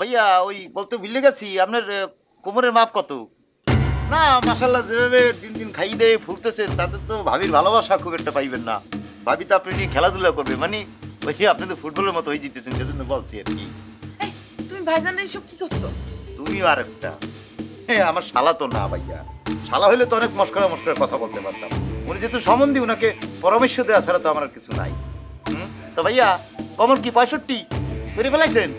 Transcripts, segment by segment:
ভাইয়া ওই বলতে ভুলে গেছি, আপনার কোমরের মাপ কত? না মাশাআল্লাহ, যেভাবে দিন দিন খাইয়ে দিয়ে ফুলতেছেন তাতে তো ভাবির ভালোবাসা খুব একটা পাইবেন না। ভাবি তো আপনি নিয়ে খেলাধুলা করবে, মানে ওই আপনি তো ফুটবলের মতো হয়ে জিতেছেন, সেজন্য বলছি আর কি। তুমি ভাইজান এইসব কি করছো? তুমিও আর একটা, হ্যাঁ আমার শালা তো না ভাইয়া, শালা হইলে তো অনেক মস্করা মস্করা কথা বলতে পারতাম। উনি যেহেতু সম্বন্ধী, ওনাকে পরামর্শ দেওয়া ছাড়া তো আমার আর কিছু নাই। তো ভাইয়া কমর কি 65 করে ফেলাইছেন?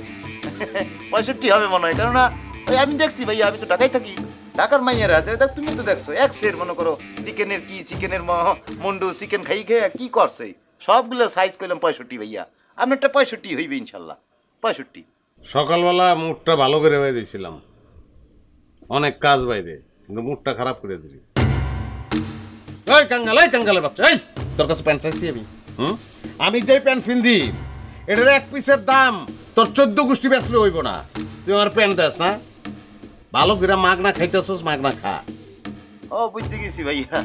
65 হবে মনে হয়, কেননা ওই আমি দেখছি ভাইয়া, আমি তো ঢাকায় থাকি, ঢাকার মাইয়ারা দেখ, তুমি তো দেখছো এক্সের মনে করো চিকেনের কি, চিকেনের মন্ডু, চিকেন খাই খেয়ে কি করছে, সবগুলো সাইজ করলাম 65 ভাইয়া। আপনারটা 65 হইবে ইনশাল্লাহ, 65। সকালবেলা মুডটা ভালো করে হয়ে দিয়েছিলাম, অনেক কাজ বাইরে, কিন্তু মুডটা খারাপ করে দিলি। এই কাঙ্গালের বাচ্চা, এই তোর কাছে প্যান্ট চাইছি আমি। আমি যে প্যান্ট পিন্দি এটার এক পিসের দাম তোর 14 গোষ্ঠী বেচলে হইব না। তুই আমার প্যান্ট দেস না, ভালো করে মাগনা খাইতেছস, মাগনা খা। ও বুঝতে গেছি ভাইয়া,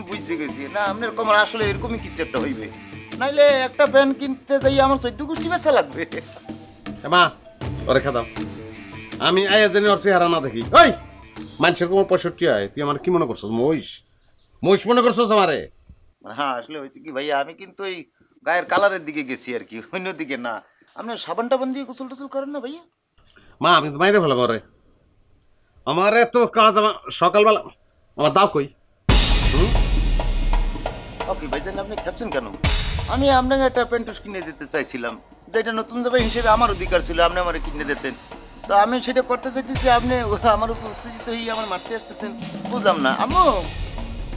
বুঝতে গেছি। না আপনার কমর আসলে এরকমই কিছু একটা হইবে, নাইলে একটা প্যান্ট কিনতে যাই আমার 14 গোষ্ঠী বেচা লাগবে। মা ওরে খাদাম, আমি আয়া জানি ওর চেহারা না দেখি। ওই মানুষের কোমর 65 হয়, তুই আমার কি মনে করছস? মহিষ মনে করছস আমারে? হ্যাঁ আসলে হয়েছে কি ভাইয়া, আমি কিন্তু ওই গায়ের কালারের দিকে গেছি আর কি, অন্য দিকে না। আপনার সাবান টাবান দিয়ে গোসল টোসল করেন না ভাইয়া? মা আমি তো মাইরে ফেলাম রে, আমার এত কাজ, আমার সকালবেলা আমার দাও কই? ওকে ভাইজান আপনি খেপছেন কেন? আমি আপনাকে একটা প্যান্টুস কিনে দিতে চাইছিলাম, যেটা নতুন যাবে হিসেবে আমার অধিকার ছিল, আপনি আমার কিনে দিতেন। তো আমি সেটা করতে চাইতেছি, আপনি আমার উপর উত্তেজিত হয়ে আমার মারতে আসতেছেন, বুঝলাম না।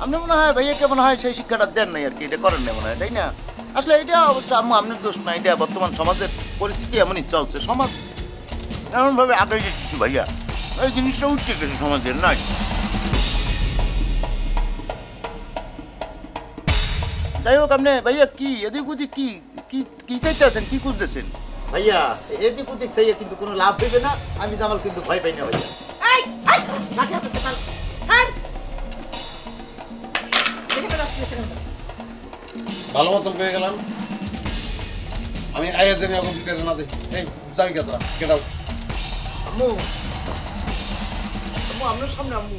আপনি মনে হয় ভাইয়াকে মনে হয় সেই শিক্ষাটা দেন নাই আর কি, এটা করেন না মনে হয়, তাই না? আসলে এটা অবশ্য আম্মু আপনার দোষ না, এটা বর্তমান সমাজের পরিস্থিতি এমনই চলছে, সমাজ এমনভাবে আগে যাচ্ছে ভাইয়া, এই জিনিসটা উঠছে গেছে সমাজের নাই। যাই হোক, আপনি ভাইয়া কি এদিক ওদিক কি কি কি চাইতে আছেন, কি খুঁজতেছেন ভাইয়া? এদিক ওদিক চাইয়া কিন্তু কোনো লাভ দেবে না, আমি জামাল কিন্তু ভয় পাই না ভাইয়া। ভালো মতন পেয়ে গেলাম আমি, আয়া জানি এখন দিতে না দেখি। এই যাবি কেদা কেদাও আম্মু, আম্মু আপনার সামনে আম্মু।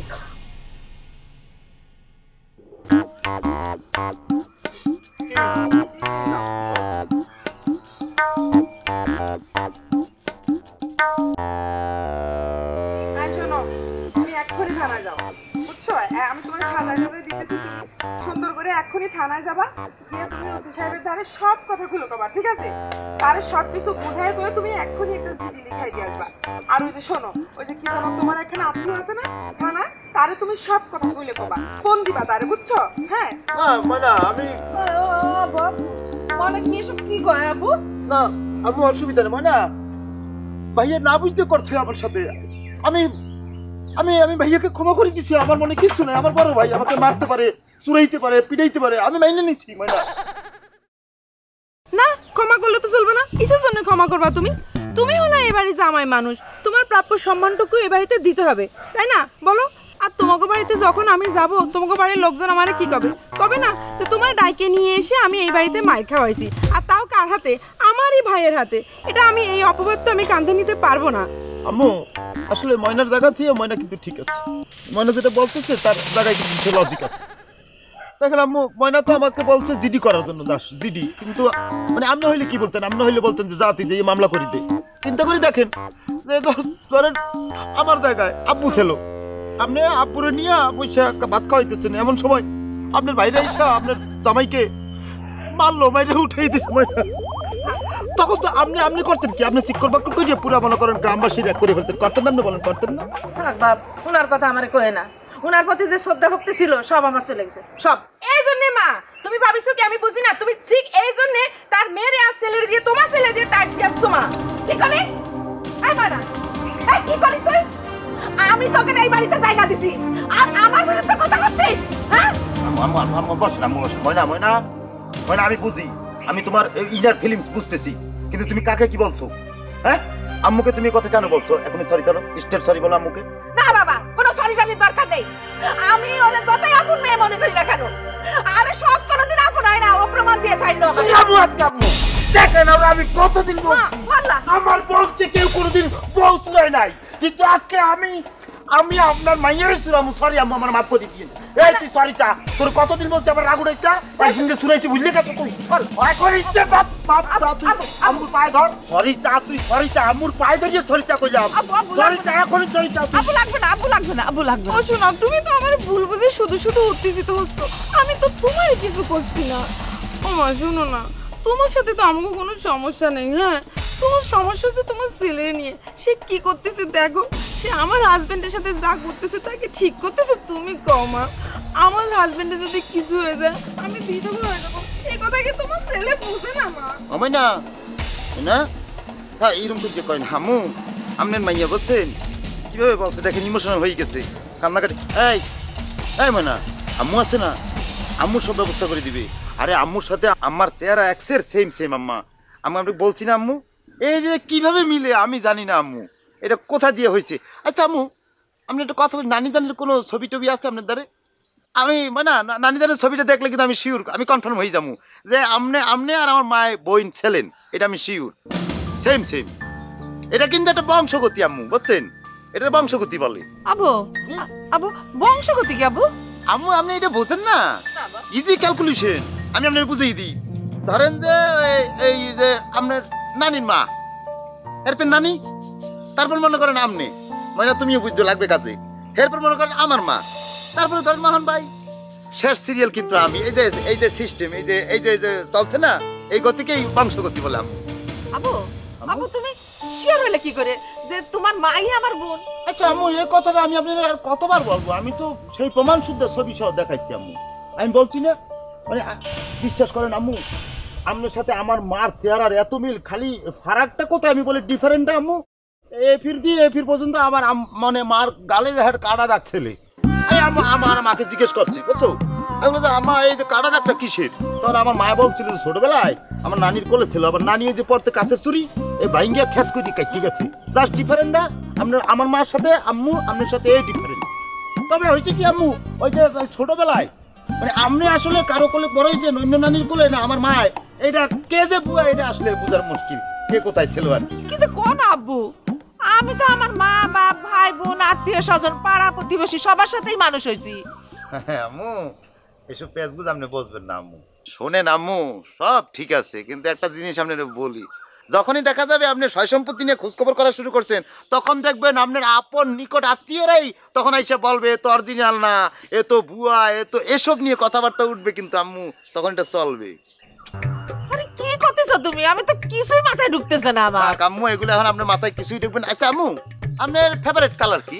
শোনো, তুমি এক্ষুনি থানায় যাও, বুঝছো? আমি তোমার সাজায় সাজায় দিতেছি, সুন্দর করে এক্ষুনি থানায় যাবা, গিয়ে তুমি ওসি সাহেবের ধারে সব কথা খুলে কবা, ঠিক আছে? তারে সব কিছু বুঝাই করে তুমি এক্ষুনি একটা চিঠি লিখাই দিয়ে আসবা। আর ওই যে শোনো, ওই যে কি জানো তোমার এখানে আত্মীয় আছে না থানা, তারে তুমি সব কথা খুলে কবা, ফোন দিবা তারে, বুঝছো? হ্যাঁ মানে আমি মানে কি এসব কি কয় আবু? না আম্মু অসুবিধা নেই, মানে ভাইয়া না বুঝতে করছে আমার সাথে। আমি আমি আমি ভাইয়াকে ক্ষমা করে দিচ্ছি, আমার মনে কিচ্ছু নেই। আমার বড় ভাই আমাকে মারতে পারে, চুরাইতে পারে, পিটাইতে পারে, আমি মাইনে নিচ্ছি। না ক্ষমা করলে তো চলবে না, কিসের জন্য ক্ষমা করবা তুমি? তুমি হলো এই বাড়ির জামাই মানুষ, তোমার প্রাপ্য সম্মানটুকু এই বাড়িতে দিতে হবে, তাই না? বলো। আর তোমাকে বাড়িতে যখন আমি যাব, তোমাকে বাড়ির লোকজন আমারে কি কবে? কবে না তো তোমার ডাইকে নিয়ে এসে আমি এই বাড়িতে মাইর খাওয়াইছি, আর তাও কার হাতে? আমারই ভাইয়ের হাতে। এটা আমি, এই অপবাদ তো আমি কাঁধে নিতে পারবো না। আম্মু আসলে ময়নার জায়গা থেকে ময়না কিন্তু ঠিক আছে, ময়না যেটা বলতেছে তার জায়গায় কিন্তু লজিক আছে। দেখেন আম্মু, ময়না তো আমাকে বলছে জিডি করার জন্য, দাস জিডি, কিন্তু মানে আপনি হইলে কি বলতেন? আপনি হইলে বলতেন যে জাতি দিয়ে মামলা করি দে। চিন্তা করে দেখেন, ধরেন আমার জায়গায় আব্বু ছিল, আপনি আব্বুরে নিয়ে বসে ভাত খাওয়াইতেছেন, এমন সময় আপনার বাইরে এসে আপনার জামাইকে মারলো, মাইরে উঠাই দিচ্ছে ময়না, তখন তো আপনি আপনি করতেন কি? আপনি চিৎকার বাক্য করে পুরা মনে করেন গ্রামবাসীরা করে ফেলতেন, করতেন না? আপনি বলেন করতেন না? বাপ, ওনার কথা আমারে কয়ে না, ওনার প্রতি যে শ্রদ্ধা ভক্তি ছিল সব আমার চলে গেছে, সব। এই জন্য মা, তুমি ভাবিছো কি আমি বুঝি না? তুমি ঠিক এই জন্য তার মেয়েরে আর ছেলের দিয়ে তোমার ছেলে দিয়ে টাইট দিচ্ছো মা। কি করে? এই মানা, এই কি করি তুই? আমি তোকে এই বাড়িতে জায়গা দিছি, আর আমার বিরুদ্ধে কথা বলছিস? হ্যাঁ ময়না, আমি বুঝি, আমি তোমার ইনার ফিলিংস বুঝতেছি, কিন্তু তুমি কাকে কি বলছো? হ্যাঁ আম্মুকে তুমি কথা কেন বলছো? এখন সরি করো, স্টেট সরি বলো আম্মুকে। না বাবা, কোনো সরি জানির দরকার নেই। আমি ওরে যতই আপন মেয়ে মনে করি না কেন, আরে সব কোনোদিন আপন হয় না, ও প্রমাণ দিয়ে ছাইলো। আম্মু দেখেন আমরা আমি কতদিন মা, পাল্লা। আমার বলছে কেউ কোনোদিন বউ চুরাই নাই, কিন্তু আজকে আমি আপনার মাইয়ের চুরামু। সরি আম্মু, আমার মাফ করে দিন। এই তুই সরি চা, তোর কতদিন বলতে আমার রাগ উঠাইছা, একদিন চুরাইছি বুঝলি না তুই? এখন ইচ্ছে বাপ বাপ আম্মুর পায়ে ধর। সরি চা, তুই সরি চা, আম্মুর পায়ে ধরিয়ে সরি চা কইলাম। সরি চা, এখনই সরি চা। আব্বু লাগবে না, আব্বু লাগবে না, আব্বু লাগবে না। ও শোনো, তুমি তো আমার ভুল বুঝে শুধু শুধু উত্তেজিত হচ্ছ। আমি তো তোমার কিছু করছি না। ও মা শোনো না, তোমার সাথে তো আমাকে কোনো সমস্যা নেই। হ্যাঁ, তোমার সমস্যা হচ্ছে তোমার ছেলে নিয়ে। সে কি করতেছে দেখো, সে আমার হাজবেন্ডের সাথে যা করতেছে তাকে ঠিক করতেছে। তুমি কও মা, আমার হাজবেন্ডের যদি কিছু হয়ে যায় আমি বিধবা হয়ে যাবো। এই কথা কি তোমার ছেলে বুঝে না মা? আমি না না হ্যাঁ, এইরকম করতে কয় না হামু। আপনার মাইয়া বলছেন কিভাবে বলছে, দেখেন ইমোশনাল হয়ে গেছে, কান্নাকাটি। এই এই ময়না, আম্মু আছে না, আম্মুর সব ব্যবস্থা করে দিবে। আরে আম্মুর সাথে আমার চেহারা এক্সের সেম সেম আম্মা। আমি আপনাকে বলছি না আম্মু, এই যে কিভাবে মিলে আমি জানি না আম্মু, এটা কোথা দিয়ে হয়েছে। আচ্ছা আম্মু, আপনি একটা কথা বলি, নানি দানের কোনো ছবি টবি আছে আপনার দ্বারে? আমি মানে নানি দানের ছবিটা দেখলে কিন্তু আমি শিওর, আমি কনফার্ম হয়ে যাবো যে আপনি আর আমার মায়ের বোন ছেলেন, এটা আমি শিওর সেম সেম। এটা কিন্তু একটা বংশগতি আম্মু, বুঝছেন? এটা বংশগতি বলে। আবু, আবু বংশগতি কি আবু? আম্মু আপনি এটা বোঝেন না, ইজি ক্যালকুলেশন। আমি আপনার বুঝিয়ে দিই। ধরেন যে এই যে আপনার নানির মা, এরপর নানি, তারপর মনে করেন আপনি, মানে তুমিও বুঝতে লাগবে কাজে, এরপর মনে করেন আমার মা, তারপরে ধরেন মোহন ভাই, শেষ সিরিয়াল কিন্তু আমি। এই যে সিস্টেম, এই যে চলছে না, এই গতিকেই বংশগতি বলে আম্মু। আবু, আবু তুমি শিওর হলে কি করে যে তোমার মাই আমার বোন? আচ্ছা আম্মু, এই কথাটা আমি আপনার আর কতবার বলবো? আমি তো সেই প্রমাণ শুদ্ধ ছবি সহ দেখাইছি আম্মু। আমি বলছি না, মানে বিশ্বাস করেন আম্মু, আপনার সাথে আমার মার চেহারার এত মিল, খালি ফারাকটা কোথায় আমি বলি ডিফারেন্টটা আম্মু। এ ফির পর্যন্ত আমার মানে মার গালে হেড কাটা দাগ ছেলে। আমার মাকে জিজ্ঞেস করছি, বুঝছো, আমি বললাম আমার এই যে কাটা দাগটা কিসের? তখন আমার মা বলছিল ছোটবেলায় আমার নানির কোলে ছিল, আবার নানি এই যে পড়তে কাঁচের চুরি, এই ভাইঙ্গিয়া খ্যাস করে ঠিক আছে, জাস্ট ডিফারেন্ট না আপনার আমার মার সাথে আম্মু, আপনার সাথে এই ডিফারেন্ট। তবে হয়েছে কি আম্মু, ওই যে ছোটবেলায় মানে আপনি আসলে কারো কোলে বড় হয়েছে, অন্য নানির কোলে না আমার মায়, এটা কে যে বুয়া, এটা আসলে বুঝার মুশকিল কে কোথায় ছিল আর কি। কিছু কোন আব্বু, আমি তো আমার মা বাপ ভাই বোন আত্মীয় স্বজন পাড়া প্রতিবেশী সবার সাথেই মানুষ হয়েছি। আম্মু এসব পেঁচগুজ আপনি বসবেন না আম্মু। শোনেন আম্মু, সব ঠিক আছে, কিন্তু একটা জিনিস আপনার বলি, যখনই দেখা যাবে আপনি সয় সম্পত্তি নিয়ে খোঁজখবর করা শুরু করছেন, তখন দেখবেন আপনার আপন নিকট আত্মীয়রাই তখন এসে বলবে এ তো অরিজিনাল না, এ তো ভুয়া, এ তো এসব নিয়ে কথাবার্তা উঠবে, কিন্তু আম্মু তখন এটা চলবে। আরে কি করতেছো তুমি? আমি তো কিছুই মাথায় ঢুকতেছে না আমার। আম্মু এগুলো এখন আপনার মাথায় কিছুই দেখবেন। আচ্ছা আম্মু, আপনার ফেভারিট কালার কি?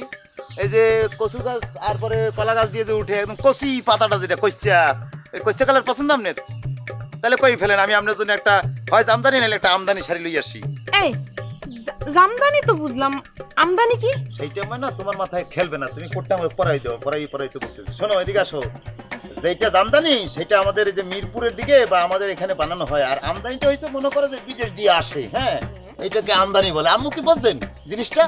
এই যে কচু গাছ আর পরে কলা গাছ দিয়ে যে উঠে একদম কচি পাতাটা, যেটা কইচা, এই কইচা কালার পছন্দ আপনার? তাহলে কই ফেলেন, আমি আপনার জন্য একটা হয় জামদানি নাহলে একটা আমদানি শাড়ি লই আসি। এই জামদানি তো বুঝলাম, আমদানি কি? সেইটা মানে না তোমার মাথায় খেলবে না, তুমি কোটটা আমার পরাই দাও, পরাইতে করতেছি। শোনো এদিকে আসো, যেটা জামদানি সেটা আমাদের এই যে মিরপুরের দিকে বা আমাদের এখানে বানানো হয়, আর আমদানিটা হয়তো মনে করো যে বিদেশ দিয়ে আসে। হ্যাঁ, এটাকে আমদানি বলে। আম্মু কি বুঝছেন জিনিসটা?